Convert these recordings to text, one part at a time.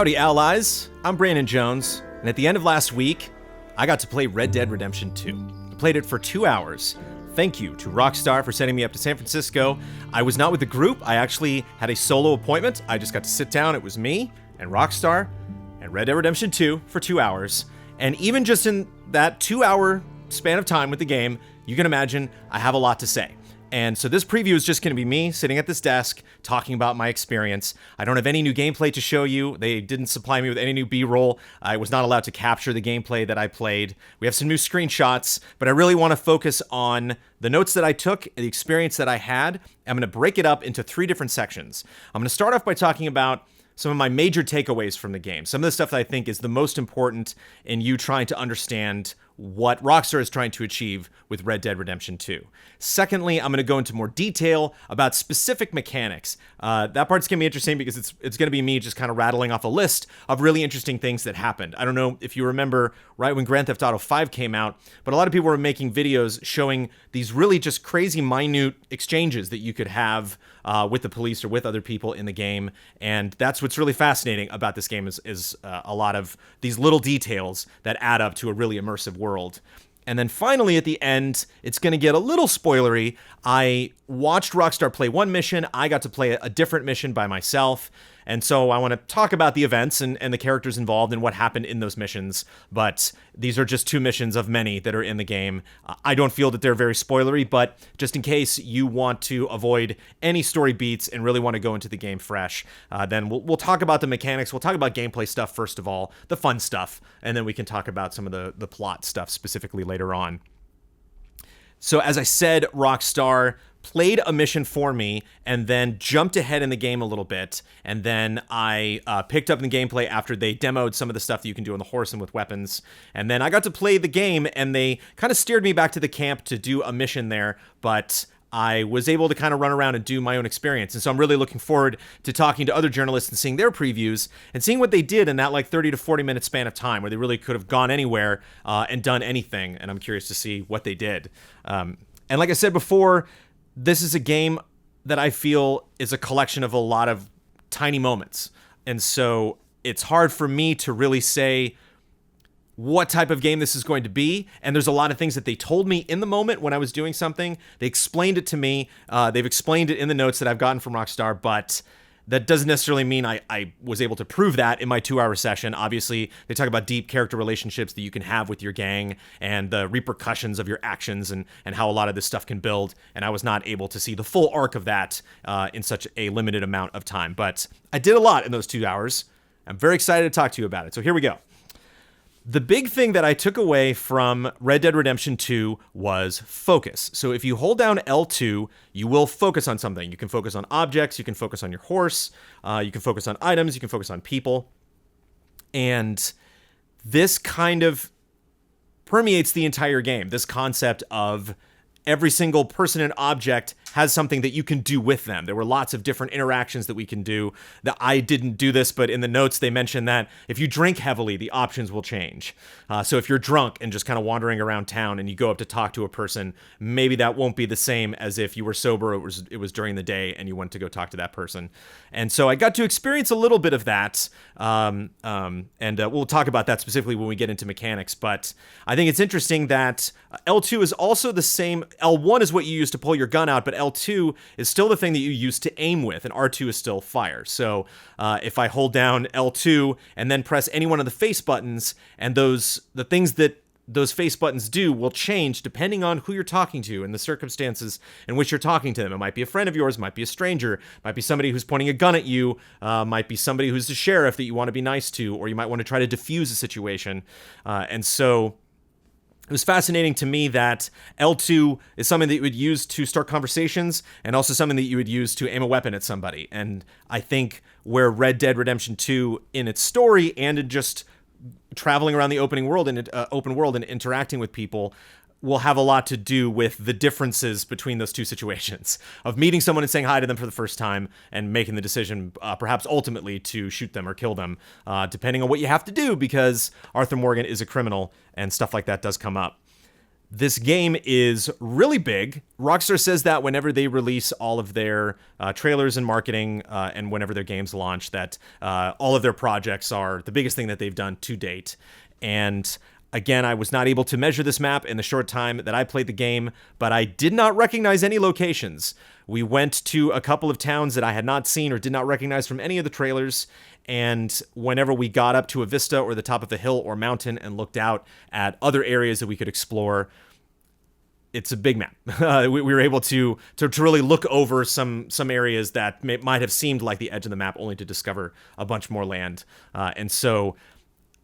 Howdy, allies. I'm Brandon Jones, and at the end of last week, I got to play Red Dead Redemption 2. I played it for 2 hours. Thank you to Rockstar for sending me up to San Francisco. I was not with the group. I actually had a solo appointment. I just got to sit down. It was me and Rockstar and Red Dead Redemption 2 for 2 hours. And even just in that 2-hour span of time with the game, you can imagine I have a lot to say. And so this preview is just going to be me sitting at this desk talking about my experience. I don't have any new gameplay to show you. They didn't supply me with any new B-roll. I was not allowed to capture the gameplay that I played. We have some new screenshots, but I really want to focus on the notes that I took, the experience that I had. I'm going to break it up into 3 different sections. I'm going to start off by talking about some of my major takeaways from the game. Some of the stuff that I think is the most important in you trying to understand what Rockstar is trying to achieve with Red Dead Redemption 2. Secondly, I'm going to go into more detail about specific mechanics. That part's going to be interesting because it's going to be me just kind of rattling off a list of really interesting things that happened. I don't know if you remember right when Grand Theft Auto 5 came out, but a lot of people were making videos showing these really just crazy minute exchanges that you could have with the police or with other people in the game. And that's what's really fascinating about this game is a lot of these little details that add up to a really immersive world. And then finally, at the end, it's going to get a little spoilery. I watched Rockstar play one mission. I got to play a different mission by myself. And so I want to talk about the events and the characters involved and what happened in those missions. But these are just 2 missions of many that are in the game. I don't feel that they're very spoilery, but just in case you want to avoid any story beats and really want to go into the game fresh, then we'll talk about the mechanics. We'll talk about gameplay stuff first of all, the fun stuff, and then we can talk about some of the plot stuff specifically later on. So as I said, Rockstar played a mission for me and then jumped ahead in the game a little bit. And then I picked up in the gameplay after they demoed some of the stuff that you can do on the horse and with weapons. And then I got to play the game and they kind of steered me back to the camp to do a mission there. But I was able to kind of run around and do my own experience. And so I'm really looking forward to talking to other journalists and seeing their previews and seeing what they did in that like 30 to 40 minute span of time where they really could have gone anywhere and done anything. And I'm curious to see what they did. And like I said before, this is a game that I feel is a collection of a lot of tiny moments. And so it's hard for me to really say what type of game this is going to be. And there's a lot of things that they told me in the moment when I was doing something. They explained it to me. They've explained it in the notes that I've gotten from Rockstar, but that doesn't necessarily mean I was able to prove that in my 2-hour session. Obviously, they talk about deep character relationships that you can have with your gang and the repercussions of your actions and how a lot of this stuff can build. And I was not able to see the full arc of that in such a limited amount of time. But I did a lot in those 2 hours. I'm very excited to talk to you about it. So here we go. The big thing that I took away from Red Dead Redemption 2 was focus. So if you hold down L2, you will focus on something. You can focus on objects, you can focus on your horse, you can focus on items, you can focus on people. And this kind of permeates the entire game, this concept of every single person and object has something that you can do with them. There were lots of different interactions that we can do. That I didn't do this, but in the notes they mentioned that if you drink heavily, the options will change. So if you're drunk and just kind of wandering around town and you go up to talk to a person, maybe that won't be the same as if you were sober, it was during the day and you went to go talk to that person. And so I got to experience a little bit of that. And we'll talk about that specifically when we get into mechanics. But I think it's interesting that L2 is also the same. L1 is what you use to pull your gun out, but L2 is still the thing that you use to aim with, and R2 is still fire. So if I hold down L2 and then press any one of the face buttons, and the things that those face buttons do will change depending on who you're talking to and the circumstances in which you're talking to them. It might be a friend of yours, might be a stranger, might be somebody who's pointing a gun at you, might be somebody who's the sheriff that you want to be nice to, or you might want to try to defuse a situation. And so it was fascinating to me that L2 is something that you would use to start conversations and also something that you would use to aim a weapon at somebody. And I think where Red Dead Redemption 2 in its story and in just traveling around the open world and interacting with people will have a lot to do with the differences between those two situations of meeting someone and saying hi to them for the first time and making the decision, perhaps ultimately to shoot them or kill them, depending on what you have to do, because Arthur Morgan is a criminal and stuff like that does come up. This game is really big. Rockstar says that whenever they release all of their trailers and marketing, and whenever their games launch, that all of their projects are the biggest thing that they've done to date. And again, I was not able to measure this map in the short time that I played the game, but I did not recognize any locations. We went to a couple of towns that I had not seen or did not recognize from any of the trailers, and whenever we got up to a vista or the top of a hill or mountain and looked out at other areas that we could explore, it's a big map. We were able to really look over some areas that might have seemed like the edge of the map, only to discover a bunch more land. And so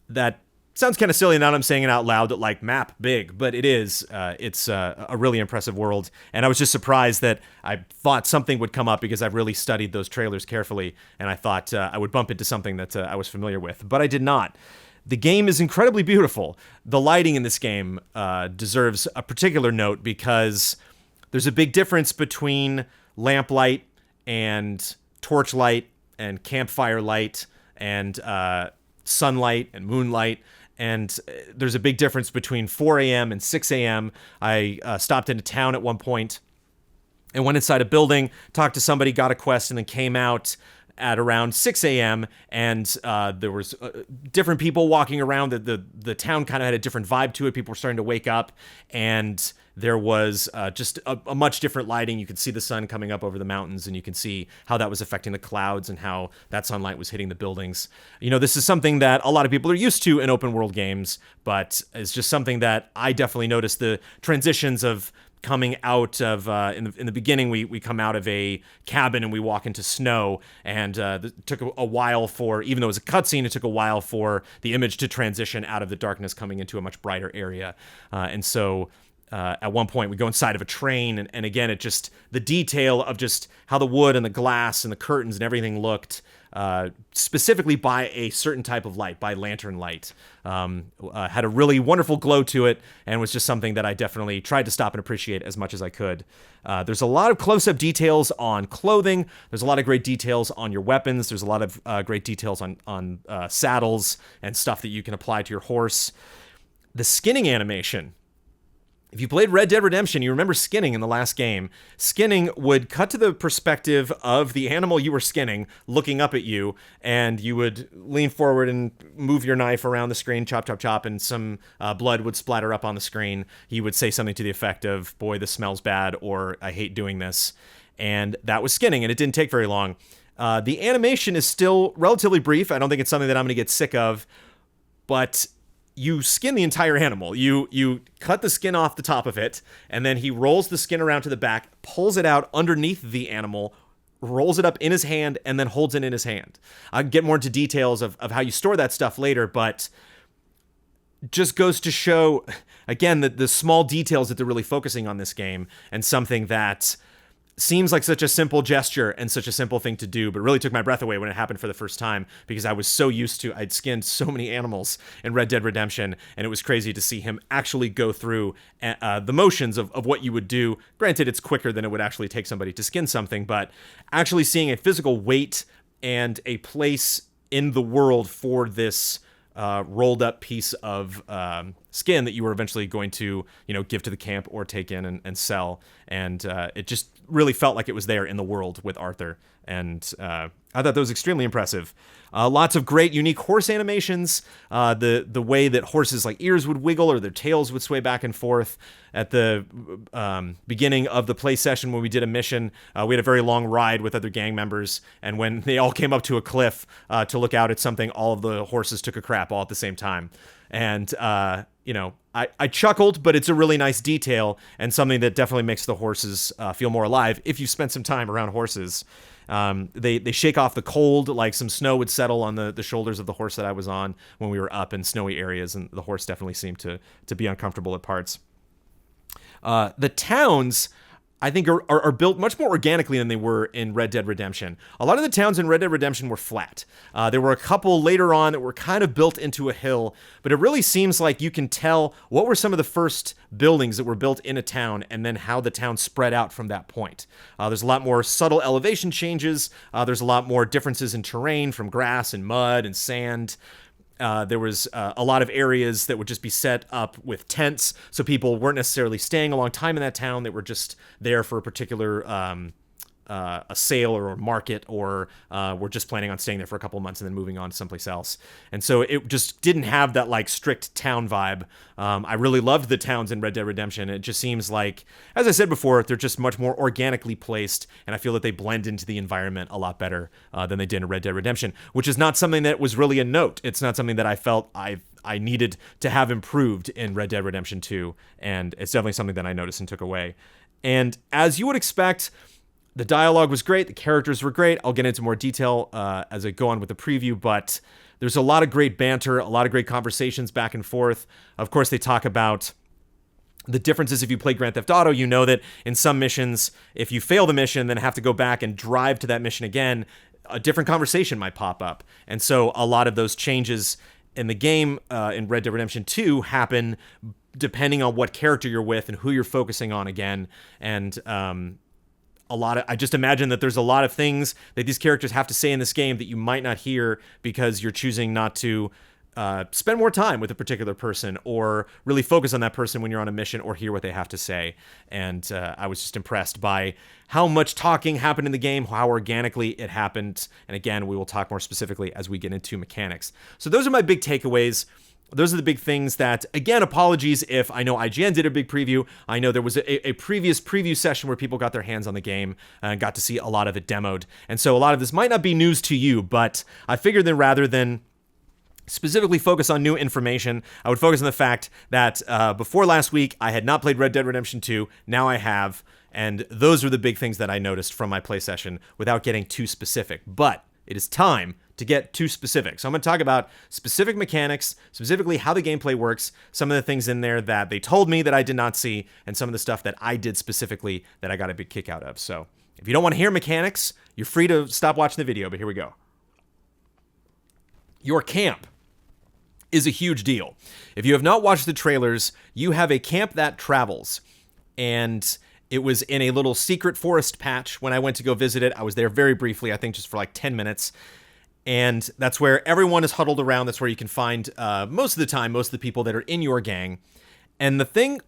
that sounds kind of silly now that I'm saying it out loud, that like map big, but it is. It's a really impressive world, and I was just surprised that I thought something would come up because I've really studied those trailers carefully, and I thought I would bump into something that I was familiar with, but I did not. The game is incredibly beautiful. The lighting in this game deserves a particular note because there's a big difference between lamplight and torchlight and campfire light and sunlight and moonlight. And there's a big difference between 4 a.m. and 6 a.m. I stopped into town at one point and went inside a building, talked to somebody, got a quest, and then came out at around 6 a.m. and there was different people walking around. The town kind of had a different vibe to it. People were starting to wake up, and there was just a much different lighting. You could see the sun coming up over the mountains, and you can see how that was affecting the clouds and how that sunlight was hitting the buildings. You know, this is something that a lot of people are used to in open world games, but it's just something that I definitely noticed, the transitions of coming out of in the beginning. We come out of a cabin and we walk into snow, and it took a while for, even though it was a cutscene, it took a while for the image to transition out of the darkness coming into a much brighter area. And so at one point we go inside of a train, and again, it just, the detail of just how the wood and the glass and the curtains and everything looked, specifically by a certain type of light, by lantern light, had a really wonderful glow to it, and was just something that I definitely tried to stop and appreciate as much as I could. There's a lot of close-up details on clothing. There's a lot of great details on your weapons. There's a lot of great details on saddles and stuff that you can apply to your horse. The skinning animation. If you played Red Dead Redemption, you remember skinning in the last game. Skinning would cut to the perspective of the animal you were skinning looking up at you, and you would lean forward and move your knife around the screen, chop, chop, chop, and some blood would splatter up on the screen. He would say something to the effect of, "Boy, this smells bad," or "I hate doing this." And that was skinning, and it didn't take very long. The animation is still relatively brief. I don't think it's something that I'm going to get sick of, but you skin the entire animal. You cut the skin off the top of it, and then he rolls the skin around to the back, pulls it out underneath the animal, rolls it up in his hand, and then holds it in his hand. I'll get more into details of how you store that stuff later, but just goes to show, again, the small details that they're really focusing on this game, and something that seems like such a simple gesture and such a simple thing to do, but really took my breath away when it happened for the first time, because I was so used to, I'd skinned so many animals in Red Dead Redemption, and it was crazy to see him actually go through the motions of what you would do. Granted, it's quicker than it would actually take somebody to skin something, but actually seeing a physical weight and a place in the world for this rolled up piece of skin that you were eventually going to, give to the camp or take in and sell. And it just really felt like it was there in the world with Arthur. And I thought that was extremely impressive. Lots of great, unique horse animations. The way that horses' ears would wiggle or their tails would sway back and forth. At the beginning of the play session when we did a mission, we had a very long ride with other gang members. And when they all came up to a cliff to look out at something, all of the horses took a crap all at the same time. And, I chuckled, but it's a really nice detail and something that definitely makes the horses feel more alive if you spent some time around horses. They shake off the cold, like some snow would settle on the shoulders of the horse that I was on when we were up in snowy areas, and the horse definitely seemed to be uncomfortable at parts. The towns, I think, are built much more organically than they were in Red Dead Redemption. A lot of the towns in Red Dead Redemption were flat. There were a couple later on that were kind of built into a hill, but it really seems like you can tell what were some of the first buildings that were built in a town and then how the town spread out from that point. There's a lot more subtle elevation changes. There's a lot more differences in terrain from grass and mud and sand. There was a lot of areas that would just be set up with tents, so people weren't necessarily staying a long time in that town. They were just there for a particular a sale or a market, or we're just planning on staying there for a couple of months and then moving on to someplace else. And so it just didn't have that like strict town vibe. I really loved the towns in Red Dead Redemption. It just seems like, as I said before, they're just much more organically placed, and I feel that they blend into the environment a lot better than they did in Red Dead Redemption, which is not something that was really a note. It's not something that I felt I needed to have improved in Red Dead Redemption 2, and it's definitely something that I noticed and took away. And as you would expect, the dialogue was great. The characters were great. I'll get into more detail as I go on with the preview, but there's a lot of great banter, a lot of great conversations back and forth. Of course, they talk about the differences. If you play Grand Theft Auto, you know that in some missions, if you fail the mission, then have to go back and drive to that mission again, a different conversation might pop up. And so a lot of those changes in the game in Red Dead Redemption 2 happen depending on what character you're with and who you're focusing on again. And I just imagine that there's a lot of things that these characters have to say in this game that you might not hear because you're choosing not to spend more time with a particular person or really focus on that person when you're on a mission or hear what they have to say. And I was just impressed by how much talking happened in the game, how organically it happened. And again, we will talk more specifically as we get into mechanics. So those are my big takeaways. Those are the big things that, again, apologies if I know IGN did a big preview. I know there was a previous preview session where people got their hands on the game and got to see a lot of it demoed. And so a lot of this might not be news to you, but I figured that rather than specifically focus on new information, I would focus on the fact that before last week, I had not played Red Dead Redemption 2. Now I have. And those are the big things that I noticed from my play session without getting too specific. But it is time to get too specific. So I'm going to talk about specific mechanics, specifically how the gameplay works, some of the things in there that they told me that I did not see, and some of the stuff that I did specifically that I got a big kick out of. So if you don't want to hear mechanics, you're free to stop watching the video, but here we go. Your camp is a huge deal. If you have not watched the trailers, you have a camp that travels, and it was in a little secret forest patch when I went to go visit it. I was there very briefly, I think just for like 10 minutes. And that's where everyone is huddled around. That's where you can find, most of the time, most of the people that are in your gang. And the thing,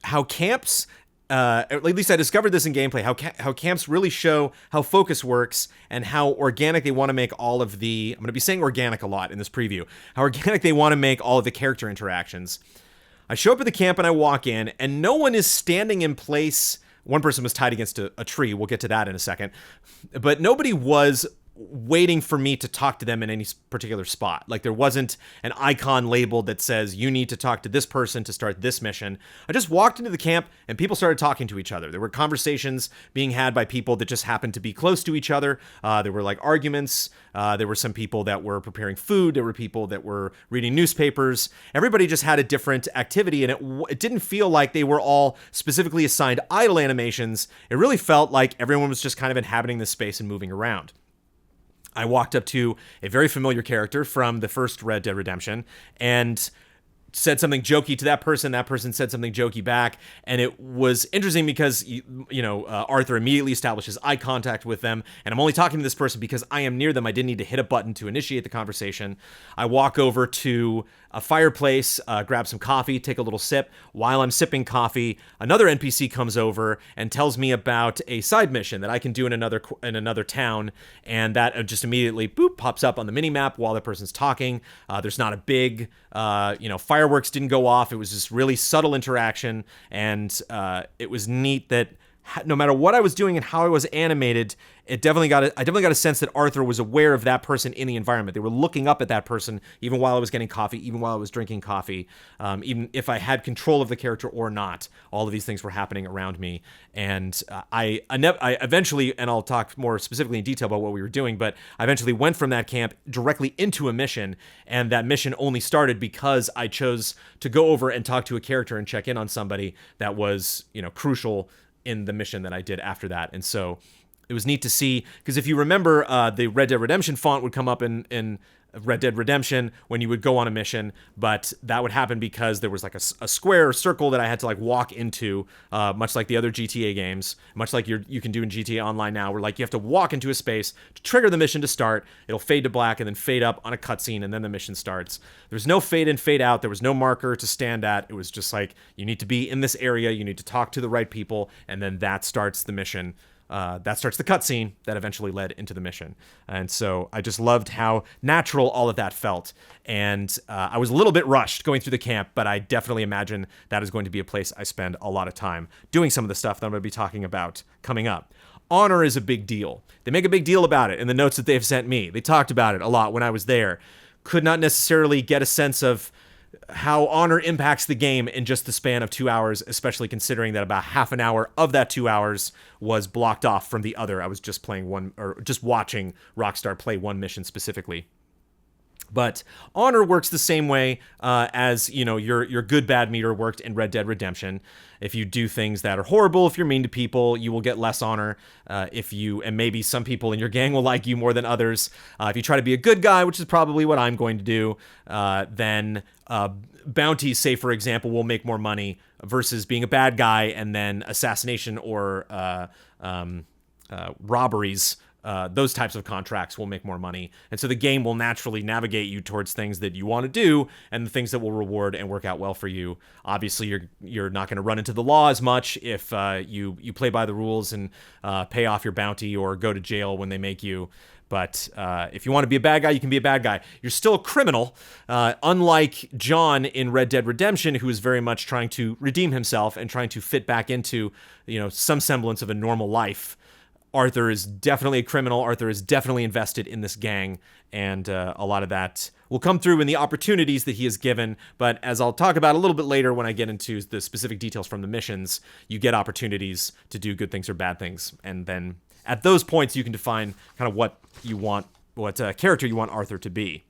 how camps, at least I discovered this in gameplay, how camps really show how focus works and how organic they want to make all of the, I'm going to be saying organic a lot in this preview, how organic they want to make all of the character interactions. I show up at the camp and I walk in, and no one is standing in place. One person was tied against a tree. We'll get to that in a second. But nobody was waiting for me to talk to them in any particular spot. Like there wasn't an icon labeled that says you need to talk to this person to start this mission. I just walked into the camp and people started talking to each other. There were conversations being had by people that just happened to be close to each other. There were like arguments. There were some people that were preparing food. There were people that were reading newspapers. Everybody just had a different activity, and it didn't feel like they were all specifically assigned idle animations. It really felt like everyone was just kind of inhabiting this space and moving around. I walked up to a very familiar character from the first Red Dead Redemption and said something jokey to that person. That person said something jokey back. And it was interesting because, Arthur immediately establishes eye contact with them. And I'm only talking to this person because I am near them. I didn't need to hit a button to initiate the conversation. I walk over to a fireplace, grab some coffee, take a little sip. While I'm sipping coffee, another NPC comes over and tells me about a side mission that I can do in another town, and that just immediately pops up on the minimap while the person's talking. There's not a big, fireworks didn't go off. It was just really subtle interaction, and it was neat that no matter what I was doing and how I was animated, I definitely got a sense that Arthur was aware of that person in the environment. They were looking up at that person even while I was getting coffee, even while I was drinking coffee, even if I had control of the character or not. All of these things were happening around me, and I eventually, and I'll talk more specifically in detail about what we were doing, but I eventually went from that camp directly into a mission, and that mission only started because I chose to go over and talk to a character and check in on somebody that was, crucial in the mission that I did after that. And so it was neat to see, because if you remember, the Red Dead Redemption font would come up in Red Dead Redemption when you would go on a mission, but that would happen because there was like a square or circle that I had to like walk into, much like the other GTA games, much like you can do in GTA Online now, where like you have to walk into a space to trigger the mission to start. It'll fade to black and then fade up on a cutscene, and then the mission starts. There's no fade in, fade out. There was no marker to stand at. It was just like, you need to be in this area, you need to talk to the right people, and then that starts the mission. That starts the cutscene that eventually led into the mission. And so I just loved how natural all of that felt. And I was a little bit rushed going through the camp, but I definitely imagine that is going to be a place I spend a lot of time doing some of the stuff that I'm going to be talking about coming up. Honor is a big deal. They make a big deal about it in the notes that they've sent me. They talked about it a lot when I was there. Could not necessarily get a sense of how honor impacts the game in just the span of 2 hours, especially considering that about half an hour of that 2 hours was blocked off from the other. I was just playing one, or just watching Rockstar play one mission specifically. But honor works the same way as, you know, your good bad meter worked in Red Dead Redemption. If you do things that are horrible, if you're mean to people, you will get less honor. And maybe some people in your gang will like you more than others. If you try to be a good guy, which is probably what I'm going to do, then bounties, say for example, will make more money versus being a bad guy, and then assassination or robberies. Those types of contracts will make more money. And so the game will naturally navigate you towards things that you want to do and the things that will reward and work out well for you. Obviously, you're not going to run into the law as much if you play by the rules and pay off your bounty or go to jail when they make you. But if you want to be a bad guy, you can be a bad guy. You're still a criminal, unlike John in Red Dead Redemption, who is very much trying to redeem himself and trying to fit back into, you know, some semblance of a normal life. Arthur is definitely a criminal. Arthur is definitely invested in this gang, and a lot of that will come through in the opportunities that he is given. But as I'll talk about a little bit later when I get into the specific details from the missions, you get opportunities to do good things or bad things. And then at those points, you can define kind of what you want, what character you want Arthur to be.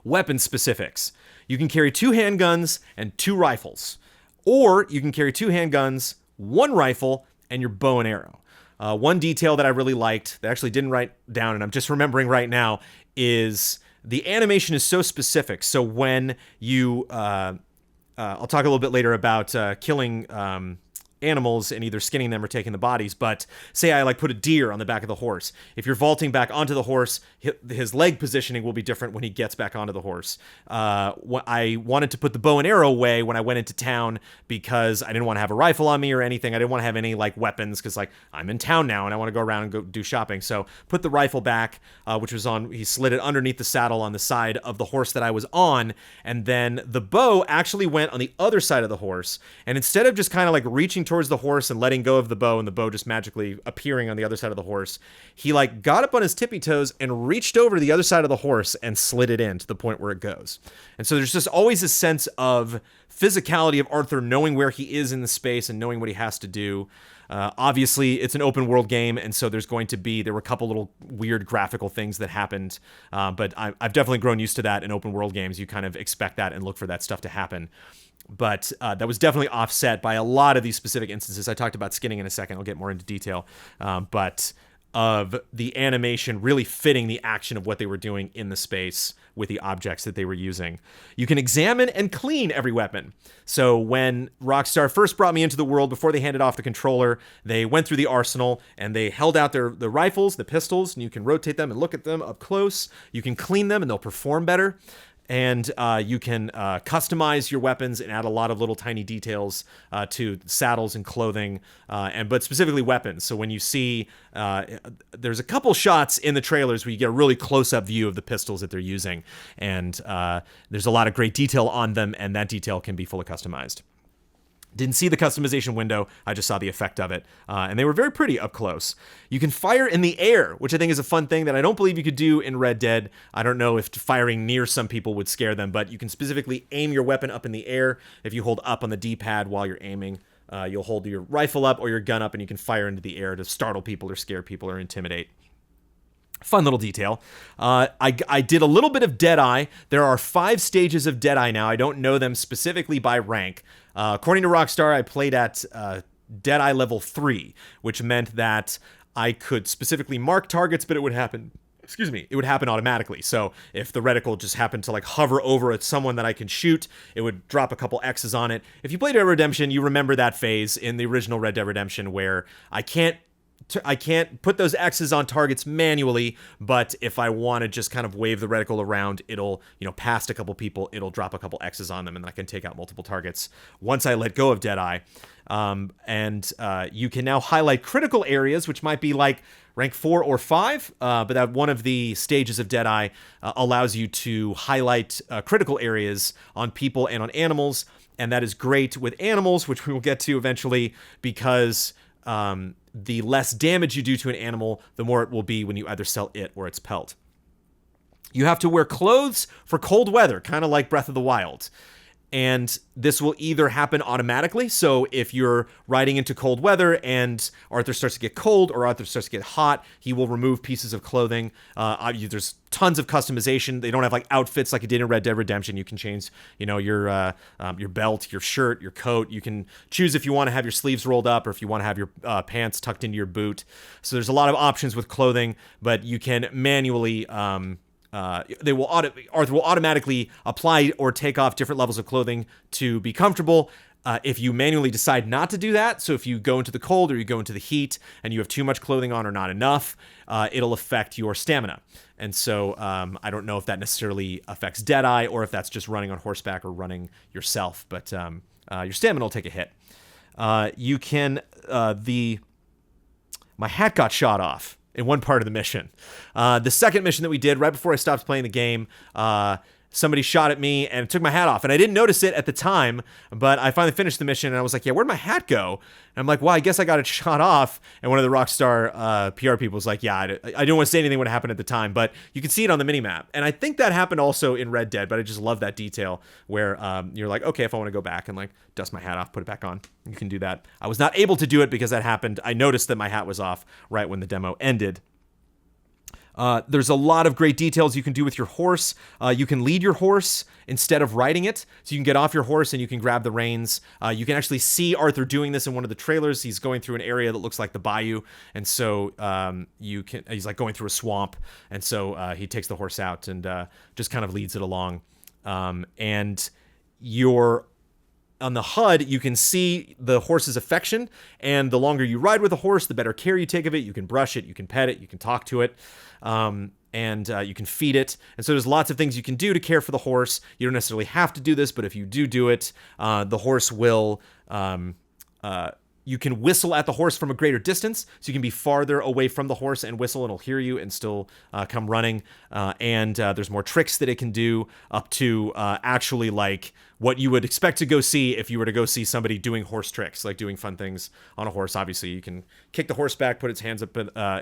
Weapon specifics. You can carry 2 handguns and 2 rifles. Or you can carry 2 handguns, 1 rifle, and your bow and arrow. One detail that I really liked, that I actually didn't write down and I'm just remembering right now, is the animation is so specific. So when you, I'll talk a little bit later about killing animals and either skinning them or taking the bodies, but say I like put a deer on the back of the horse. If you're vaulting back onto the horse, his leg positioning will be different when he gets back onto the horse. I wanted to put the bow and arrow away when I went into town because I didn't want to have a rifle on me or anything. I didn't want to have any like weapons because like I'm in town now and I want to go around and go do shopping. So put the rifle back, which was on, he slid it underneath the saddle on the side of the horse that I was on. And then the bow actually went on the other side of the horse. And instead of just kind of like reaching towards the horse and letting go of the bow and the bow just magically appearing on the other side of the horse, he like got up on his tippy toes and reached over to the other side of the horse and slid it in to the point where it goes. And so there's just always a sense of physicality of Arthur knowing where he is in the space and knowing what he has to do. Obviously, it's an open world game, and so there were a couple little weird graphical things that happened, but I've definitely grown used to that in open world games. You kind of expect that and look for that stuff to happen. But that was definitely offset by a lot of these specific instances. I talked about skinning in a second. I'll get more into detail. But of the animation really fitting the action of what they were doing in the space with the objects that they were using. You can examine and clean every weapon. So when Rockstar first brought me into the world, before they handed off the controller, they went through the arsenal and they held out the rifles, the pistols, and you can rotate them and look at them up close. You can clean them and they'll perform better. And you can customize your weapons and add a lot of little tiny details to saddles and clothing, but specifically weapons. So when you see, there's a couple shots in the trailers where you get a really close-up view of the pistols that they're using, and there's a lot of great detail on them, and that detail can be fully customized. Didn't see the customization window, I just saw the effect of it. And they were very pretty up close. You can fire in the air, which I think is a fun thing that I don't believe you could do in Red Dead. I don't know if firing near some people would scare them, but you can specifically aim your weapon up in the air. If you hold up on the D-pad while you're aiming, you'll hold your rifle up or your gun up and you can fire into the air to startle people or scare people or intimidate. Fun little detail. I did a little bit of Deadeye. There are 5 stages of Deadeye now. I don't know them specifically by rank. According to Rockstar, I played at Deadeye level 3, which meant that I could specifically mark targets, but it would happen excuse me, it would happen automatically. So if the reticle just happened to like hover over at someone that I can shoot, it would drop a couple X's on it. If you played Red Dead Redemption, you remember that phase in the original Red Dead Redemption where I can't put those X's on targets manually, but if I want to just kind of wave the reticle around, it'll, past a couple people, it'll drop a couple X's on them, and I can take out multiple targets once I let go of Deadeye. You can now highlight critical areas, which might be like rank 4 or 5, but that one of the stages of Deadeye allows you to highlight critical areas on people and on animals, and that is great with animals, which we will get to eventually, because the less damage you do to an animal, the more it will be when you either sell it or its pelt. You have to wear clothes for cold weather, kind of like Breath of the Wild. And this will either happen automatically. So if you're riding into cold weather and Arthur starts to get cold or Arthur starts to get hot, he will remove pieces of clothing. There's tons of customization. They don't have like outfits like it did in Red Dead Redemption. You can change, your belt, your shirt, your coat. You can choose if you want to have your sleeves rolled up or if you want to have your pants tucked into your boot. So there's a lot of options with clothing, but you can manually Arthur will automatically apply or take off different levels of clothing to be comfortable. If you manually decide not to do that, so if you go into the cold or you go into the heat and you have too much clothing on or not enough, it'll affect your stamina. And so I don't know if that necessarily affects Deadeye or if that's just running on horseback or running yourself, but your stamina will take a hit. My hat got shot off in one part of the mission. The second mission that we did right before I stopped playing the game, somebody shot at me and took my hat off. And I didn't notice it at the time, but I finally finished the mission and I was like, yeah, where'd my hat go? And I'm like, well, I guess I got it shot off. And one of the Rockstar PR people was like, yeah, I didn't want to say anything when it happened at the time, but you can see it on the minimap. And I think that happened also in Red Dead, but I just love that detail where you're like, okay, if I want to go back and like dust my hat off, put it back on, you can do that. I was not able to do it because that happened. I noticed that my hat was off right when the demo ended. There's a lot of great details you can do with your horse. You can lead your horse instead of riding it. So you can get off your horse and you can grab the reins. You can actually see Arthur doing this in one of the trailers. He's going through an area that looks like the bayou. And so he's like going through a swamp. And so he takes the horse out and just kind of leads it along. And on the HUD, you can see the horse's affection, and the longer you ride with a horse, the better care you take of it. You can brush it, you can pet it, you can talk to it, and you can feed it. And so there's lots of things you can do to care for the horse. You don't necessarily have to do this, but if you do it, the horse will... you can whistle at the horse from a greater distance, so you can be farther away from the horse and whistle, and it'll hear you and still come running. And there's more tricks that it can do, up to actually like what you would expect to go see if you were to go see somebody doing horse tricks, like doing fun things on a horse. Obviously, you can kick the horse back, put its hands up,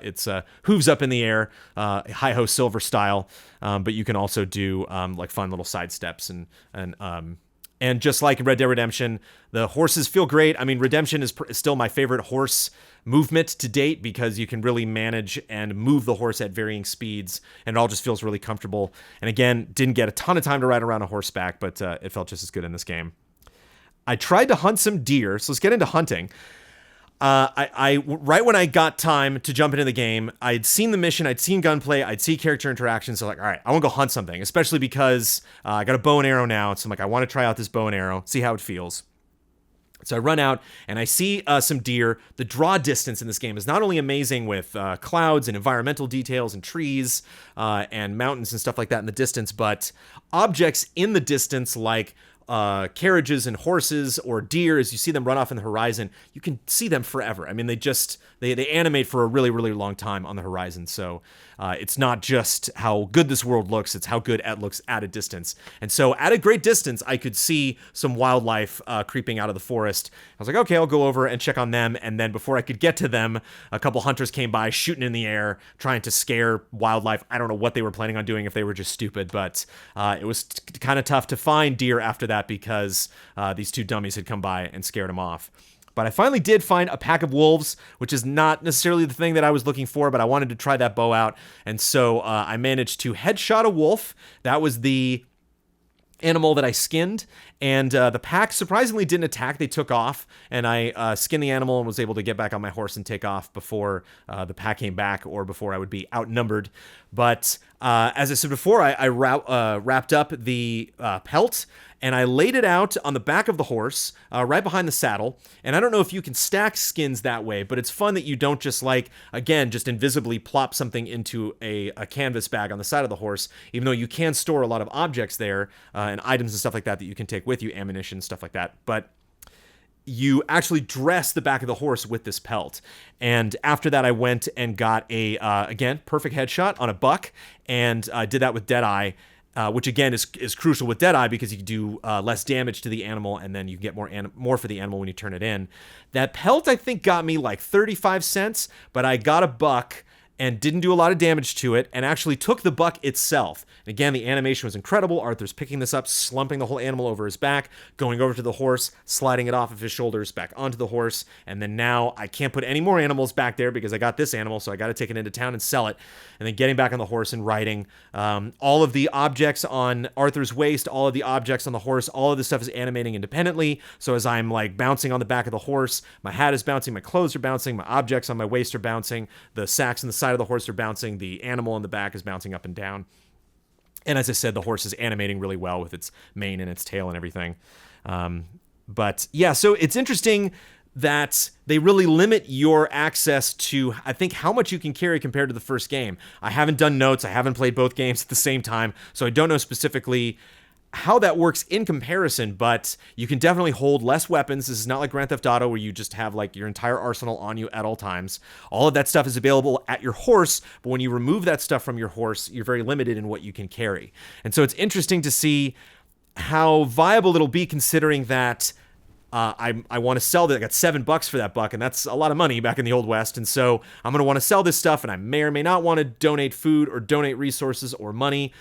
its hooves up in the air, hi-ho silver style. But you can also do like fun little side steps and just like in Red Dead Redemption, the horses feel great. I mean, Redemption is still my favorite horse movement to date because you can really manage and move the horse at varying speeds, and it all just feels really comfortable. And again, didn't get a ton of time to ride around a horseback, but it felt just as good in this game. I tried to hunt some deer, so let's get into hunting. Right when I got time to jump into the game, I'd seen the mission, I'd seen gunplay, I'd see character interactions. So like, all right, I want to go hunt something, especially because I got a bow and arrow now. So I'm like, I want to try out this bow and arrow, see how it feels. So I run out and I see some deer. The draw distance in this game is not only amazing with clouds and environmental details and trees and mountains and stuff like that in the distance, but objects in the distance like carriages and horses or deer, as you see them run off in the horizon, you can see them forever. I mean, they animate for a really, really long time on the horizon. So it's not just how good this world looks, it's how good it looks at a distance. And so at a great distance, I could see some wildlife creeping out of the forest. I was like, okay, I'll go over and check on them. And then before I could get to them, a couple hunters came by shooting in the air, trying to scare wildlife. I don't know what they were planning on doing, if they were just stupid, but it was kind of tough to find deer after that because these two dummies had come by and scared them off. But I finally did find a pack of wolves, which is not necessarily the thing that I was looking for, but I wanted to try that bow out. And so I managed to headshot a wolf. That was the animal that I skinned. And the pack surprisingly didn't attack. They took off, and I skinned the animal and was able to get back on my horse and take off before the pack came back or before I would be outnumbered. But as I said before, I wrapped up the pelt, and I laid it out on the back of the horse, right behind the saddle. And I don't know if you can stack skins that way, but it's fun that you don't just just invisibly plop something into a canvas bag on the side of the horse, even though you can store a lot of objects there and items and stuff like that you can take with you, ammunition, stuff like that. But you actually dress the back of the horse with this pelt. And after that, I went and got again, perfect headshot on a buck, and did that with Deadeye. Which again is crucial with Deadeye because you can do less damage to the animal, and then you get more for the animal when you turn it in. That pelt I think got me like 35 cents, but I got a buck and didn't do a lot of damage to it, and actually took the buck itself. And again, the animation was incredible. Arthur's picking this up, slumping the whole animal over his back, going over to the horse, sliding it off of his shoulders back onto the horse, and then now I can't put any more animals back there because I got this animal, so I got to take it into town and sell it, and then getting back on the horse and riding. All of the objects on Arthur's waist, all of the objects on the horse, all of this stuff is animating independently, so as I'm like bouncing on the back of the horse, my hat is bouncing, my clothes are bouncing, my objects on my waist are bouncing, the sacks on the side of the horse are bouncing, the animal in the back is bouncing up and down. And as I said, the horse is animating really well with its mane and its tail and everything. But yeah, so it's interesting that they really limit your access to, I think, how much you can carry compared to the first game. I haven't done notes. I haven't played both games at the same time, so I don't know specifically how that works in comparison, but you can definitely hold less weapons. This is not like Grand Theft Auto where you just have like your entire arsenal on you at all times. All of that stuff is available at your horse, but when you remove that stuff from your horse, you're very limited in what you can carry. And so it's interesting to see how viable it'll be, considering that I want to sell that. I got $7 for that buck, and that's a lot of money back in the Old West. And so I'm going to want to sell this stuff, and I may or may not want to donate food or donate resources or money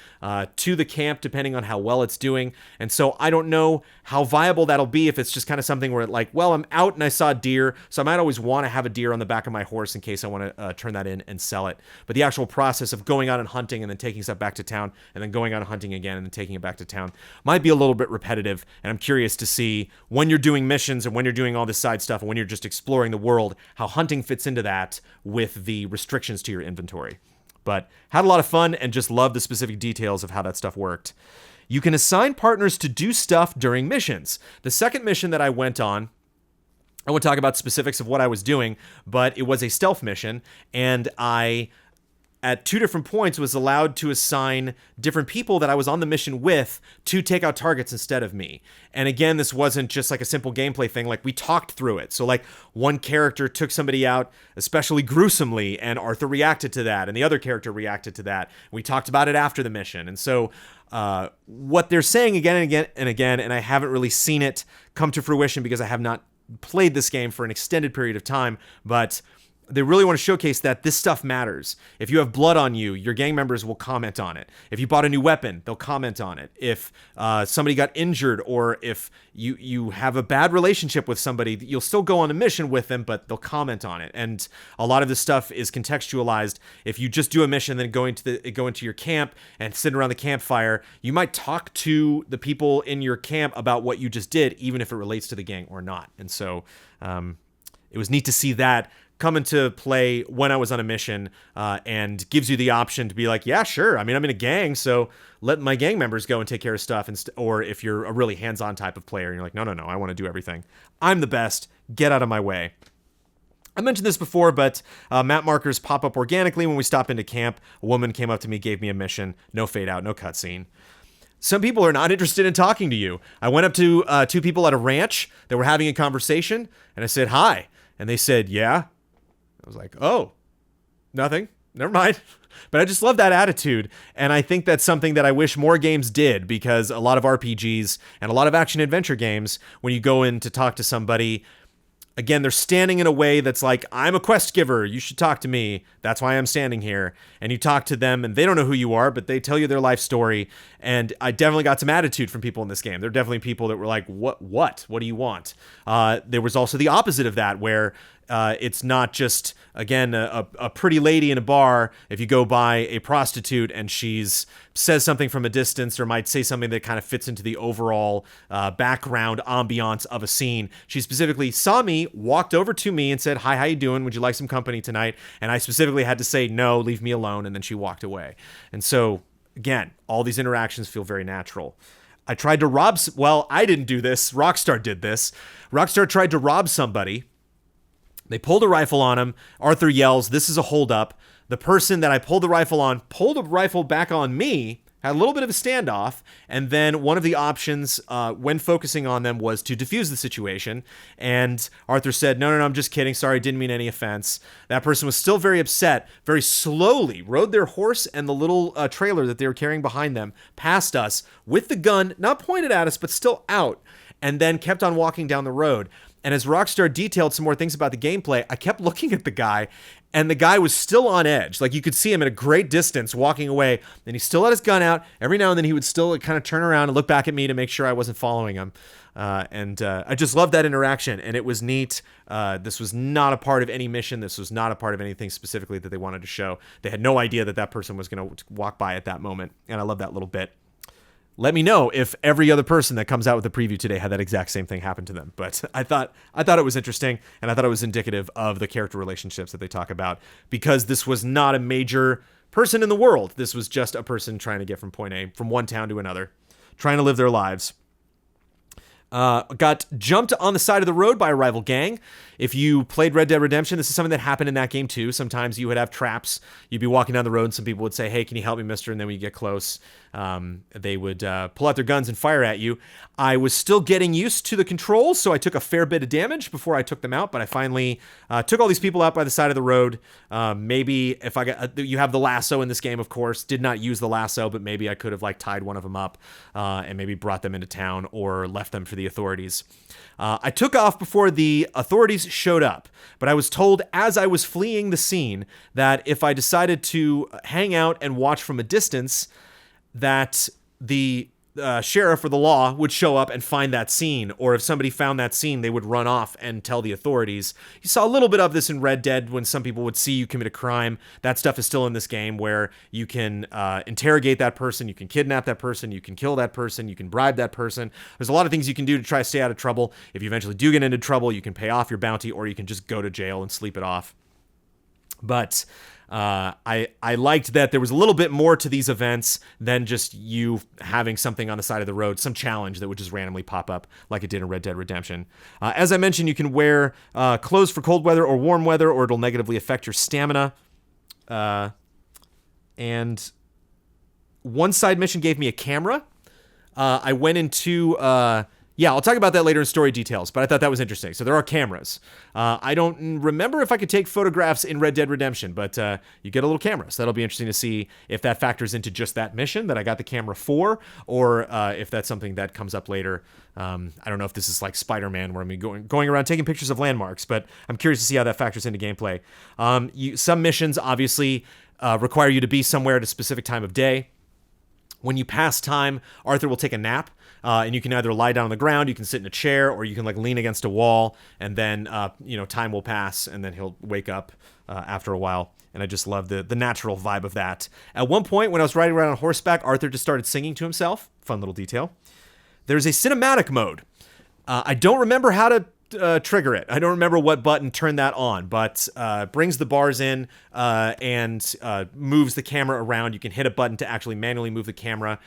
to the camp, depending on how well it's doing. And so I don't know how viable that'll be if it's just kind of something where like, well, I'm out and I saw a deer, so I might always want to have a deer on the back of my horse in case I want to turn that in and sell it. But the actual process of going out and hunting and then taking stuff back to town and then going out and hunting again and then taking it back to town might be a little bit repetitive. And I'm curious to see when you're doing missions and when you're doing all this side stuff and when you're just exploring the world, how hunting fits into that with the restrictions to your inventory. But had a lot of fun and just loved the specific details of how that stuff worked. You can assign partners to do stuff during missions. The second mission that I went on, I won't talk about specifics of what I was doing, but it was a stealth mission, and I, at 2 different points, was allowed to assign different people that I was on the mission with to take out targets instead of me. And again, this wasn't just like a simple gameplay thing. Like, we talked through it. So like one character took somebody out especially gruesomely, and Arthur reacted to that, and the other character reacted to that. We talked about it after the mission. And so what they're saying again and again and again, and I haven't really seen it come to fruition because I have not played this game for an extended period of time, but they really want to showcase that this stuff matters. If you have blood on you, your gang members will comment on it. If you bought a new weapon, they'll comment on it. If somebody got injured, or if you have a bad relationship with somebody, you'll still go on a mission with them, but they'll comment on it. And a lot of this stuff is contextualized. If you just do a mission, then go into your camp and sit around the campfire, you might talk to the people in your camp about what you just did, even if it relates to the gang or not. And so it was neat to see that come into play when I was on a mission, and gives you the option to be like, yeah, sure. I mean, I'm in a gang, so let my gang members go and take care of stuff. Or if you're a really hands-on type of player and you're like, no, I want to do everything. I'm the best. Get out of my way. I mentioned this before, but map markers pop up organically when we stop into camp. A woman came up to me, gave me a mission. No fade out, no cutscene. Some people are not interested in talking to you. I went up to 2 people at a ranch that were having a conversation, and I said, hi. And they said, yeah. I was like, oh, nothing. Never mind. But I just love that attitude. And I think that's something that I wish more games did, because a lot of RPGs and a lot of action adventure games, when you go in to talk to somebody, again, they're standing in a way that's like, I'm a quest giver. You should talk to me. That's why I'm standing here. And you talk to them, and they don't know who you are, but they tell you their life story. And I definitely got some attitude from people in this game. There are definitely people that were like, what do you want? There was also the opposite of that, where It's not just, again, a pretty lady in a bar. If you go by a prostitute and she's says something from a distance or might say something that kind of fits into the overall background ambiance of a scene. She specifically saw me, walked over to me and said, "Hi, how you doing? Would you like some company tonight?" And I specifically had to say, "No, leave me alone." And then she walked away. And so, again, all these interactions feel very natural. I tried to rob... Well, I didn't do this. Rockstar did this. Rockstar tried to rob somebody. They pulled a rifle on him. Arthur yells, "This is a holdup." The person that I pulled the rifle on pulled a rifle back on me, had a little bit of a standoff, and then one of the options when focusing on them was to defuse the situation. And Arthur said, no, I'm just kidding. Sorry, didn't mean any offense. That person was still very upset, very slowly rode their horse and the little trailer that they were carrying behind them past us with the gun, not pointed at us, but still out, and then kept on walking down the road. And as Rockstar detailed some more things about the gameplay, I kept looking at the guy, and the guy was still on edge. Like, you could see him at a great distance walking away, and he still had his gun out. Every now and then he would still kind of turn around and look back at me to make sure I wasn't following him. I just loved that interaction, and it was neat. This was not a part of any mission. This was not a part of anything specifically that they wanted to show. They had no idea that that person was going to walk by at that moment, and I love that little bit. Let me know if every other person that comes out with the preview today had that exact same thing happen to them. But I thought it was interesting, and I thought it was indicative of the character relationships that they talk about, because this was not a major person in the world. This was just a person trying to get from point A, from one town to another, trying to live their lives. Got jumped on the side of the road by a rival gang. If you played Red Dead Redemption, this is something that happened in that game too. Sometimes you would have traps. You'd be walking down the road and some people would say, "Hey, can you help me, mister?" And then when you get close, they would pull out their guns and fire at you. I was still getting used to the controls, so I took a fair bit of damage before I took them out, but I finally took all these people out by the side of the road. Maybe if I got... you have the lasso in this game, of course. Did not use the lasso, but maybe I could have tied one of them up and maybe brought them into town or left them for the authorities. I took off before the authorities showed up, but I was told as I was fleeing the scene that if I decided to hang out and watch from a distance, that the sheriff or the law would show up and find that scene, or if somebody found that scene, they would run off and tell the authorities. You saw a little bit of this in Red Dead when some people would see you commit a crime. That stuff is still in this game, where you can interrogate that person, you can kidnap that person, you can kill that person, you can bribe that person. There's a lot of things you can do to try to stay out of trouble. If you eventually do get into trouble, you can pay off your bounty, or you can just go to jail and sleep it off. But I liked that there was a little bit more to these events than just you having something on the side of the road, some challenge that would just randomly pop up like it did in Red Dead Redemption. As I mentioned, you can wear clothes for cold weather or warm weather, or it'll negatively affect your stamina. And one side mission gave me a camera. I went into... I'll talk about that later in story details, but I thought that was interesting. So there are cameras. I don't remember if I could take photographs in Red Dead Redemption, but you get a little camera. So that'll be interesting to see if that factors into just that mission that I got the camera for, or if that's something that comes up later. I don't know if this is like Spider-Man, where I'm going around taking pictures of landmarks, but I'm curious to see how that factors into gameplay. Some missions obviously require you to be somewhere at a specific time of day. When you pass time, Arthur will take a nap, and you can either lie down on the ground, you can sit in a chair, or you can lean against a wall, and then time will pass, and then he'll wake up after a while. And I just love the natural vibe of that. At one point, when I was riding around on horseback, Arthur just started singing to himself. Fun little detail. There's a cinematic mode. I don't remember how to trigger it. I don't remember what button turned that on, but brings the bars in and moves the camera around. You can hit a button to actually manually move the camera.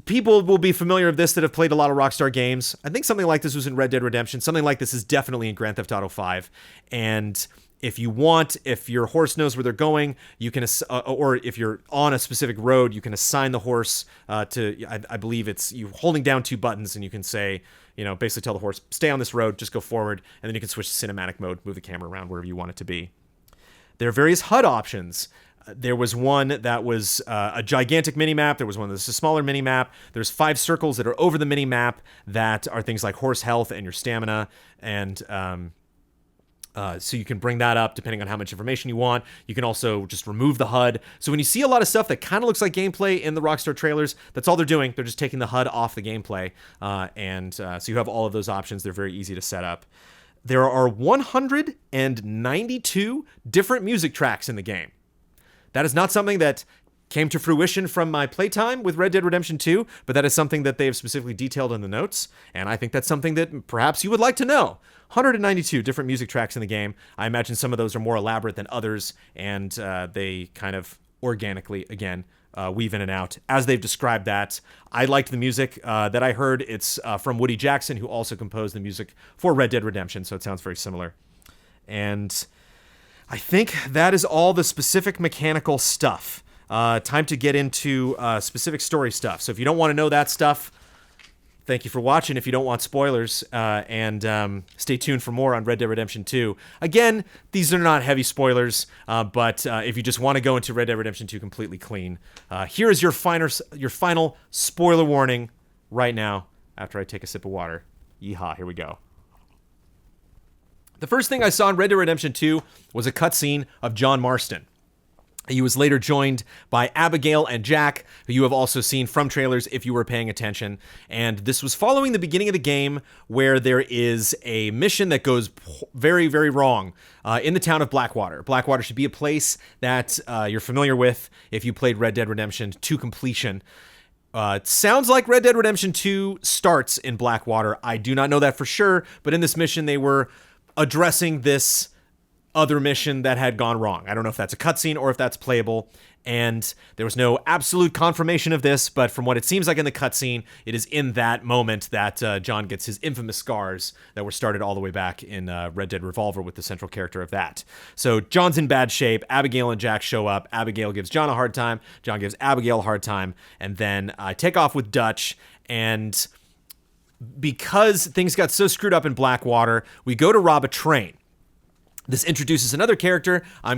People will be familiar with this that have played a lot of Rockstar games. I think something like this was in Red Dead Redemption. Something like this is definitely in Grand Theft Auto 5. And if your horse knows where they're going, you can, or if you're on a specific road, you can assign the horse to, I believe it's you holding down two buttons, and you can say, basically tell the horse, stay on this road, just go forward, and then you can switch to cinematic mode, move the camera around wherever you want it to be. There are various HUD options. There was one that was a gigantic mini-map. There was one that's a smaller mini-map. There's 5 circles that are over the mini-map that are things like horse health and your stamina, and so you can bring that up depending on how much information you want. You can also just remove the HUD. So when you see a lot of stuff that kind of looks like gameplay in the Rockstar trailers, that's all they're doing. They're just taking the HUD off the gameplay. So you have all of those options. They're very easy to set up. there are 192 different music tracks in the game. That is not something that came to fruition from my playtime with Red Dead Redemption 2, but that is something that they have specifically detailed in the notes, and I think that's something that perhaps you would like to know. 192 different music tracks in the game. I imagine some of those are more elaborate than others, and they kind of organically, again, weave in and out as they've described that. I liked the music that I heard. It's from Woody Jackson, who also composed the music for Red Dead Redemption, so it sounds very similar. And I think that is all the specific mechanical stuff. Time to get into specific story stuff. So if you don't want to know that stuff, thank you for watching. If you don't want spoilers, and stay tuned for more on Red Dead Redemption 2. Again, these are not heavy spoilers, but if you just want to go into Red Dead Redemption 2 completely clean, here is your final spoiler warning right now after I take a sip of water. Yeehaw, here we go. The first thing I saw in Red Dead Redemption 2 was a cutscene of John Marston. He was later joined by Abigail and Jack, who you have also seen from trailers if you were paying attention. And this was following the beginning of the game where there is a mission that goes very, very wrong in the town of Blackwater. Blackwater should be a place that you're familiar with if you played Red Dead Redemption to completion. It sounds like Red Dead Redemption 2 starts in Blackwater. I do not know that for sure, but in this mission they were addressing this other mission that had gone wrong. I don't know if that's a cutscene or if that's playable, and there was no absolute confirmation of this, but from what it seems like in the cutscene, it is in that moment that John gets his infamous scars that were started all the way back in Red Dead Revolver with the central character of that. So John's in bad shape. Abigail and Jack show up. Abigail gives John a hard time. John gives Abigail a hard time, and then I take off with Dutch, and because things got so screwed up in Blackwater, we go to rob a train. This introduces another character. I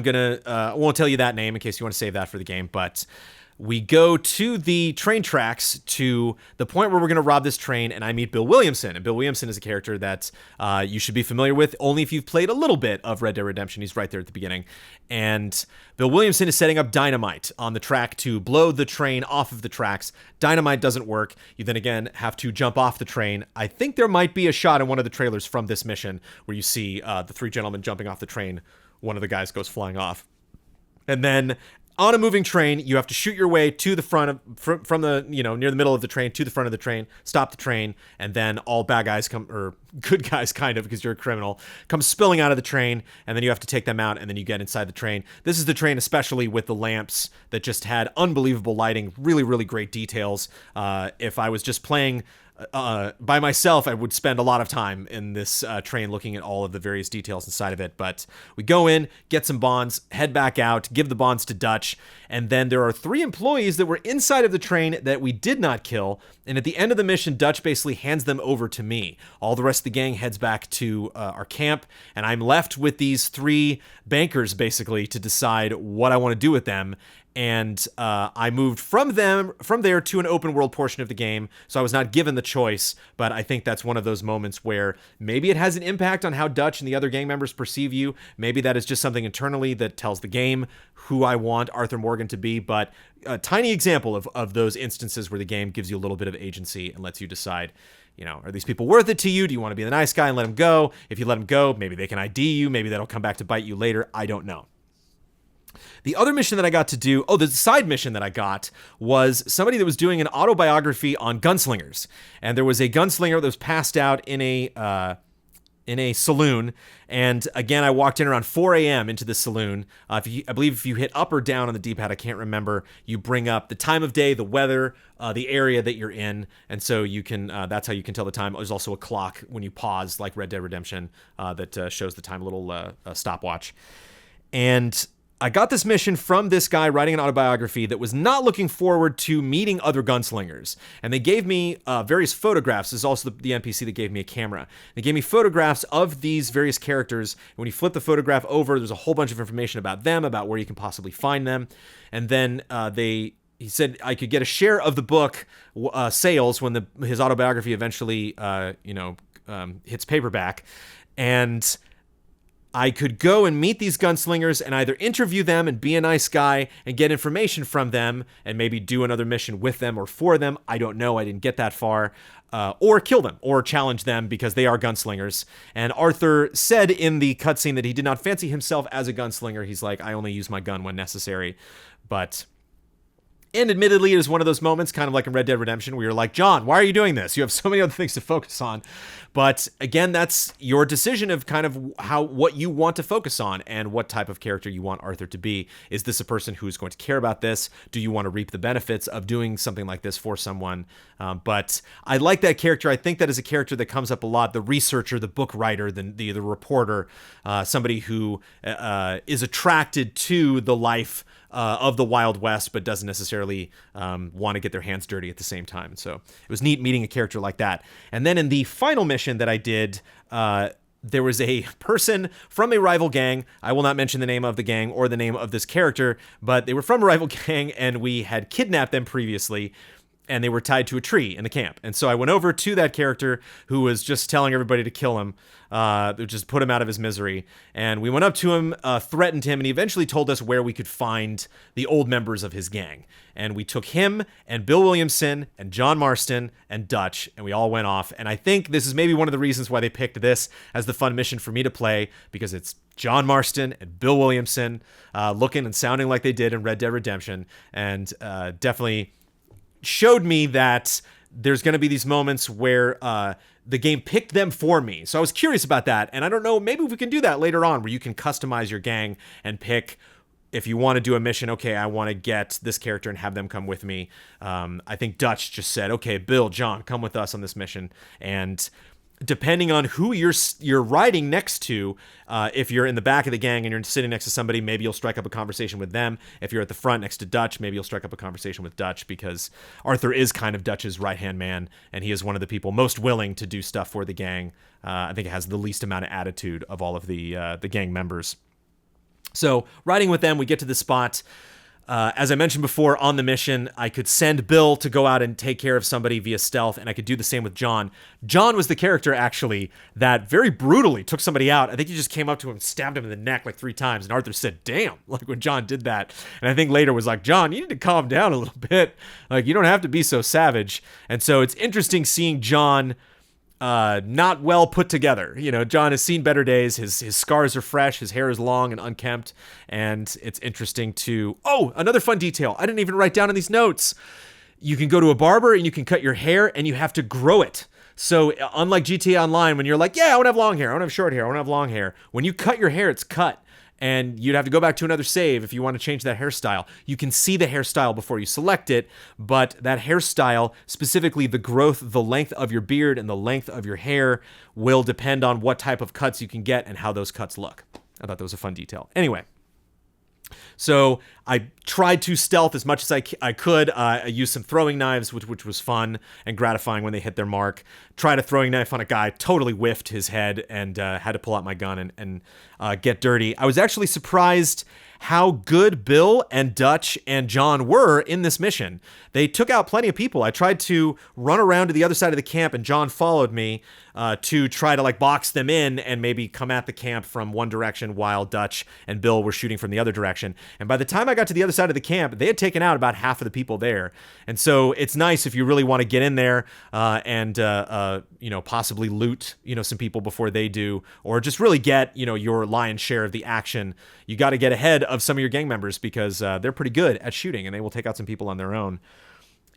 won't tell you that name in case you want to save that for the game, but we go to the train tracks to the point where we're going to rob this train, and I meet Bill Williamson. And Bill Williamson is a character that you should be familiar with only if you've played a little bit of Red Dead Redemption. He's right there at the beginning. And Bill Williamson is setting up dynamite on the track to blow the train off of the tracks. Dynamite doesn't work. You then again have to jump off the train. I think there might be a shot in one of the trailers from this mission where you see the three gentlemen jumping off the train. One of the guys goes flying off. And then on a moving train, you have to shoot your way to the front of, from the, near the middle of the train to the front of the train, stop the train, and then all bad guys come, or good guys kind of, because you're a criminal, come spilling out of the train, and then you have to take them out, and then you get inside the train. This is the train especially with the lamps that just had unbelievable lighting, really, really great details. If I was just playing by myself, I would spend a lot of time in this train looking at all of the various details inside of it. But we go in, get some bonds, head back out, give the bonds to Dutch, and then there are 3 employees that were inside of the train that we did not kill. And at the end of the mission, Dutch basically hands them over to me. All the rest of the gang heads back to our camp, and I'm left with these 3 bankers basically to decide what I want to do with them. And I moved from there to an open world portion of the game, so I was not given the choice, but I think that's one of those moments where maybe it has an impact on how Dutch and the other gang members perceive you. Maybe that is just something internally that tells the game who I want Arthur Morgan to be, but a tiny example of those instances where the game gives you a little bit of agency and lets you decide, are these people worth it to you? Do you want to be the nice guy and let them go? If you let them go, maybe they can ID you, maybe that'll come back to bite you later. I don't know. The other mission that I got to do, the side mission that I got was somebody that was doing an autobiography on gunslingers. And there was a gunslinger that was passed out in a saloon. And again, I walked in around 4 a.m. into the saloon. I believe if you hit up or down on the D-pad, I can't remember, you bring up the time of day, the weather, the area that you're in. And so you can, that's how you can tell the time. There's also a clock when you pause, like Red Dead Redemption, that shows the time, a little stopwatch. And I got this mission from this guy writing an autobiography that was not looking forward to meeting other gunslingers. And they gave me various photographs. This is also the NPC that gave me a camera. They gave me photographs of these various characters. And when you flip the photograph over, there's a whole bunch of information about them, about where you can possibly find them. And then he said I could get a share of the book sales when his autobiography eventually hits paperback. And I could go and meet these gunslingers and either interview them and be a nice guy and get information from them and maybe do another mission with them or for them. I don't know. I didn't get that far. Or kill them or challenge them because they are gunslingers. And Arthur said in the cutscene that he did not fancy himself as a gunslinger. He's like, I only use my gun when necessary. And admittedly, it is one of those moments, kind of like in Red Dead Redemption, where you're like, John, why are you doing this? You have so many other things to focus on. But again, that's your decision of kind of what you want to focus on and what type of character you want Arthur to be. Is this a person who's going to care about this? Do you want to reap the benefits of doing something like this for someone? But I like that character. I think that is a character that comes up a lot. The researcher, the book writer, the reporter, somebody who is attracted to the life of the Wild West, but doesn't necessarily want to get their hands dirty at the same time. So it was neat meeting a character like that. And then in the final mission that I did, there was a person from a rival gang. I will not mention the name of the gang or the name of this character, but they were from a rival gang, and we had kidnapped them previously, and they were tied to a tree in the camp. And so I went over to that character who was just telling everybody to kill him, just put him out of his misery. And we went up to him, threatened him, and he eventually told us where we could find the old members of his gang. And we took him and Bill Williamson and John Marston and Dutch, and we all went off. And I think this is maybe one of the reasons why they picked this as the fun mission for me to play, because it's John Marston and Bill Williamson looking and sounding like they did in Red Dead Redemption, and definitely showed me that there's going to be these moments where the game picked them for me. So I was curious about that, and I don't know, maybe we can do that later on where you can customize your gang and pick, if you want to do a mission, okay, I want to get this character and have them come with me. I think Dutch just said, okay, Bill, John, come with us on this mission. And depending on who you're riding next to, if you're in the back of the gang and you're sitting next to somebody, maybe you'll strike up a conversation with them. If you're at the front next to Dutch, maybe you'll strike up a conversation with Dutch, because Arthur is kind of Dutch's right-hand man, and he is one of the people most willing to do stuff for the gang. I think it has the least amount of attitude of all of the gang members. So riding with them, we get to the spot. As I mentioned before, on the mission, I could send Bill to go out and take care of somebody via stealth, and I could do the same with John. John was the character, actually, that very brutally took somebody out. I think he just came up to him and stabbed him in the neck like 3 times, and Arthur said, damn, like when John did that. And I think later was like, John, you need to calm down a little bit. Like, you don't have to be so savage. And so it's interesting seeing John not well put together. You know, John has seen better days. His scars are fresh. His hair is long and unkempt. And it's interesting to... Oh, another fun detail. I didn't even write down in these notes. You can go to a barber and you can cut your hair, and you have to grow it. So unlike GTA Online, when you're like, yeah, I want to have long hair, I want to have short hair, I want to have long hair. When you cut your hair, it's cut. And you'd have to go back to another save if you want to change that hairstyle. You can see the hairstyle before you select it, but that hairstyle, specifically the growth, the length of your beard and the length of your hair, will depend on what type of cuts you can get and how those cuts look. I thought that was a fun detail. Anyway, so I tried to stealth as much as I could. I used some throwing knives, which was fun and gratifying when they hit their mark. Tried a throwing knife on a guy, totally whiffed his head, and had to pull out my gun and get dirty. I was actually surprised how good Bill and Dutch and John were in this mission. They took out plenty of people. I tried to run around to the other side of the camp, and John followed me to try to like box them in and maybe come at the camp from one direction while Dutch and Bill were shooting from the other direction. And by the time I got to the other side of the camp, they had taken out about half of the people there. And so it's nice if you really want to get in there and possibly loot, some people before they do, or just really get, your lion's share of the action. You got to get ahead of some of your gang members because they're pretty good at shooting and they will take out some people on their own.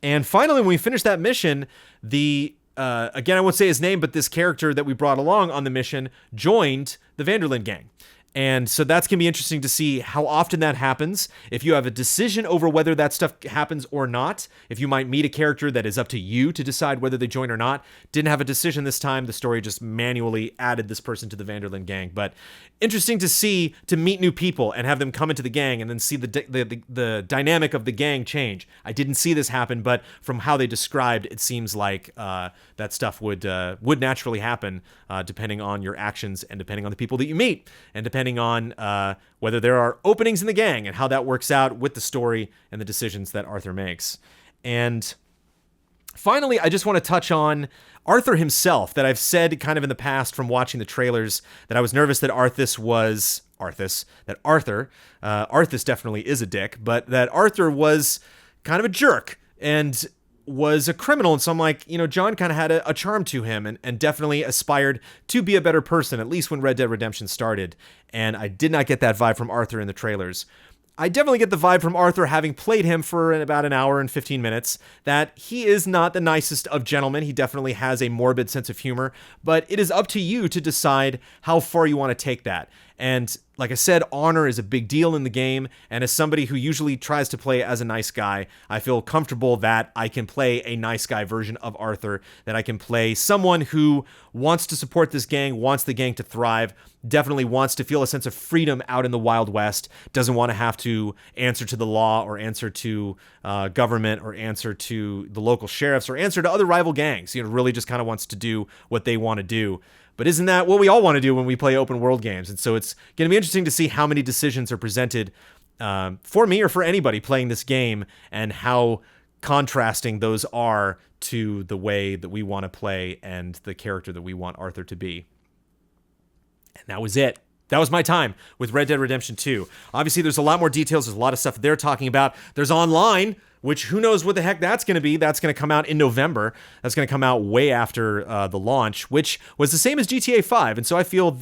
And finally, when we finished that mission, again, I won't say his name, but this character that we brought along on the mission joined the Vanderlyn gang. And so that's going to be interesting to see how often that happens. If you have a decision over whether that stuff happens or not, if you might meet a character that is up to you to decide whether they join or not. Didn't have a decision this time. The story just manually added this person to the Vanderlyn gang. But interesting to meet new people and have them come into the gang and then see the dynamic of the gang change. I didn't see this happen, but from how they described, it seems like that stuff would naturally happen depending on your actions and depending on the people that you meet and depending on whether there are openings in the gang and how that works out with the story and the decisions that Arthur makes. And Finally, I just want to touch on Arthur himself, that I've said kind of in the past from watching the trailers that I was nervous that Arthur, Arthas definitely is a dick, but that Arthur was kind of a jerk and was a criminal. And so I'm like, John kind of had a charm to him and definitely aspired to be a better person, at least when Red Dead Redemption started. And I did not get that vibe from Arthur in the trailers. I definitely get the vibe from Arthur, having played him for about an hour and 15 minutes, that he is not the nicest of gentlemen. He definitely has a morbid sense of humor, but it is up to you to decide how far you want to take that. And like I said, honor is a big deal in the game, and as somebody who usually tries to play as a nice guy, I feel comfortable that I can play a nice guy version of Arthur, that I can play someone who wants to support this gang, wants the gang to thrive, definitely wants to feel a sense of freedom out in the Wild West, doesn't want to have to answer to the law or answer to government or answer to the local sheriffs or answer to other rival gangs. Really just kind of wants to do what they want to do. But isn't that what we all want to do when we play open world games? And so it's going to be interesting to see how many decisions are presented for me or for anybody playing this game, and how contrasting those are to the way that we want to play and the character that we want Arthur to be. And that was it. That was my time with Red Dead Redemption 2. Obviously, there's a lot more details. There's a lot of stuff they're talking about. There's online, which who knows what the heck that's going to be. That's going to come out in November. That's going to come out way after the launch, which was the same as GTA 5. And so I feel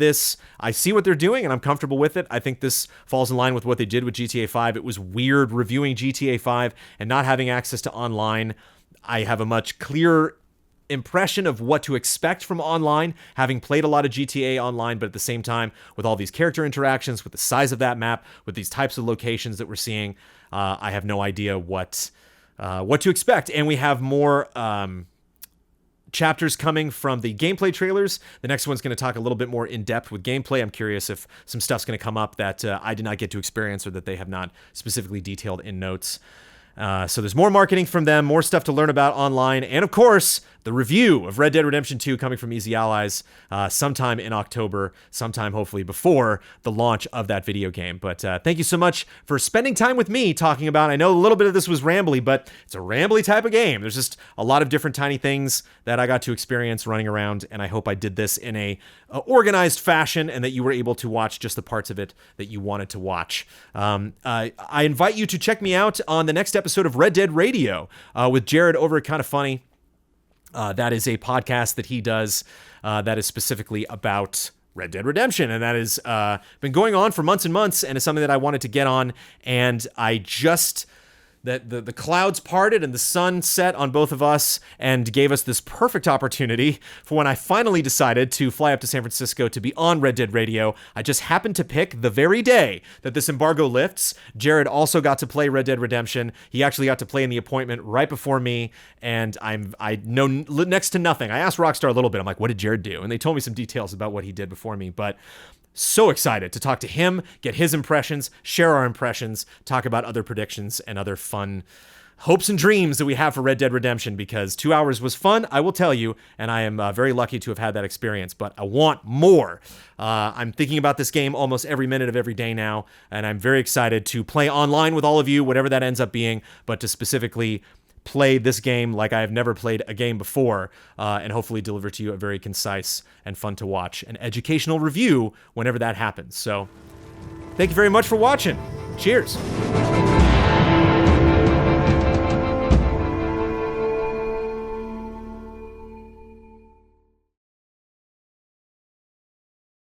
I see what they're doing, and I'm comfortable with it. I think this falls in line with what they did with GTA 5. It was weird reviewing GTA 5 and not having access to online. I have a much clearer impression of what to expect from online, having played a lot of GTA Online, but at the same time, with all these character interactions, with the size of that map, with these types of locations that we're seeing, I have no idea what to expect. And we have more chapters coming from the gameplay trailers. The next one's going to talk a little bit more in depth with gameplay. I'm curious if some stuff's going to come up that I did not get to experience or that they have not specifically detailed in notes. So there's more marketing from them, more stuff to learn about online, and of course, the review of Red Dead Redemption 2 coming from Easy Allies sometime in October, sometime hopefully before the launch of that video game. But thank you so much for spending time with me talking about, I know a little bit of this was rambly, but it's a rambly type of game. There's just a lot of different tiny things that I got to experience running around, and I hope I did this in a organized fashion and that you were able to watch just the parts of it that you wanted to watch. I invite you to check me out on the next episode of Red Dead Radio with Jared over at Kinda Funny. That is a podcast that he does that is specifically about Red Dead Redemption, and that has been going on for months and months, and is something that I wanted to get on, and I just... The clouds parted and the sun set on both of us and gave us this perfect opportunity for when I finally decided to fly up to San Francisco to be on Red Dead Radio. I just happened to pick the very day that this embargo lifts. Jared also got to play Red Dead Redemption. He actually got to play in the appointment right before me, and I know next to nothing. I asked Rockstar a little bit. I'm like, what did Jared do? And they told me some details about what he did before me, but so excited to talk to him, get his impressions, share our impressions, talk about other predictions and other fun hopes and dreams that we have for Red Dead Redemption, because 2 hours was fun, I will tell you, and I am very lucky to have had that experience, but I want more. I'm thinking about this game almost every minute of every day now, and I'm very excited to play online with all of you, whatever that ends up being, but to specifically play this game like I have never played a game before, and hopefully deliver to you a very concise and fun to watch and educational review whenever that happens. So thank you very much for watching. Cheers.